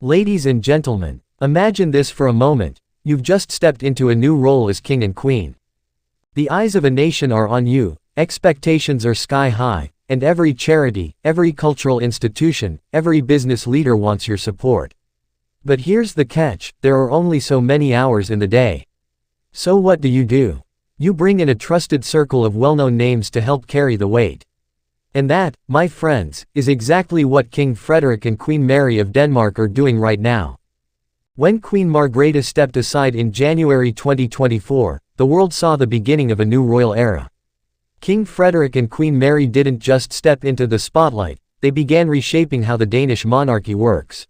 Ladies and gentlemen, imagine this for a moment. You've just stepped into a new role as king and queen. The eyes of a nation are on you, expectations are sky high, and every charity, every cultural institution, every business leader wants your support. But here's the catch, there are only so many hours in the day. So what do? You bring in a trusted circle of well-known names to help carry the weight. And that, my friends, is exactly what King Frederik and Queen Mary of Denmark are doing right now. When Queen Margrethe stepped aside in January 2024, the world saw the beginning of a new royal era. King Frederik and Queen Mary didn't just step into the spotlight, they began reshaping how the Danish monarchy works.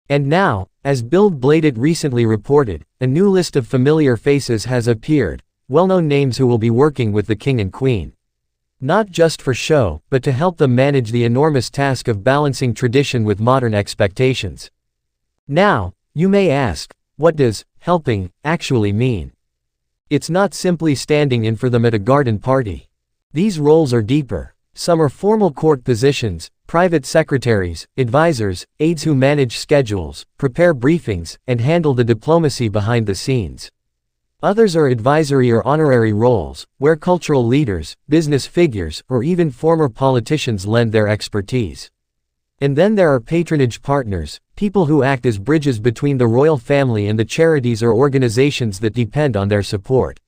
And now, as Bild Bladet recently reported, a new list of familiar faces has appeared, well-known names who will be working with the king and queen. Not just for show, but to help them manage the enormous task of balancing tradition with modern expectations. Now, you may ask, what does helping actually mean? It's not simply standing in for them at a garden party. These roles are deeper. Some are formal court positions, private secretaries, advisors, aides who manage schedules, prepare briefings, and handle the diplomacy behind the scenes. Others are advisory or honorary roles, where cultural leaders, business figures, or even former politicians lend their expertise. And then there are patronage partners, people who act as bridges between the royal family and the charities or organizations that depend on their support.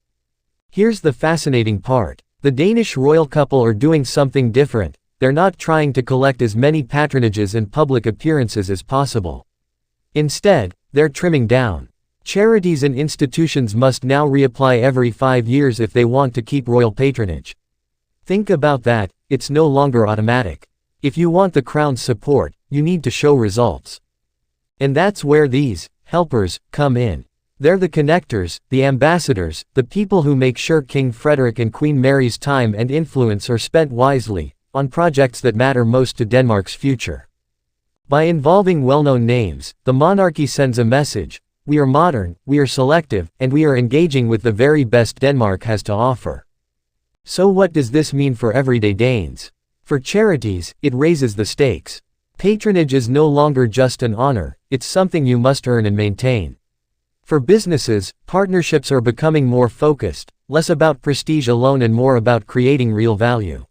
Here's the fascinating part. The Danish royal couple are doing something different. They're not trying to collect as many patronages and public appearances as possible. Instead, they're trimming down. Charities and institutions must now reapply every 5 years if they want to keep royal patronage. Think about that, it's no longer automatic. If you want the crown's support, you need to show results. And that's where these helpers come in. They're the connectors, the ambassadors, the people who make sure King Frederik and Queen Mary's time and influence are spent wisely, on projects that matter most to Denmark's future. By involving well-known names, the monarchy sends a message: we are modern, we are selective, and we are engaging with the very best Denmark has to offer. So what does this mean for everyday Danes? For charities, it raises the stakes. Patronage is no longer just an honor, it's something you must earn and maintain. For businesses, partnerships are becoming more focused, less about prestige alone and more about creating real value.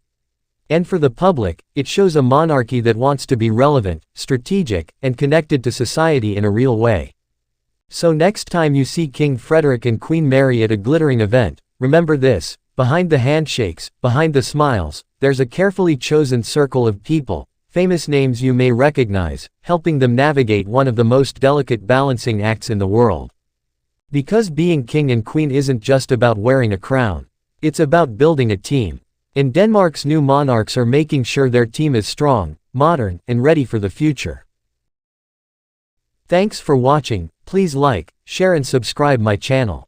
And for the public, it shows a monarchy that wants to be relevant, strategic, and connected to society in a real way. So next time you see King Frederik and Queen Mary at a glittering event, remember this: behind the handshakes, behind the smiles, there's a carefully chosen circle of people, famous names you may recognize, helping them navigate one of the most delicate balancing acts in the world. Because being king and queen isn't just about wearing a crown. It's about building a team. And Denmark's new monarchs are making sure their team is strong, modern, and ready for the future. Thanks for watching. Please like, share and subscribe my channel.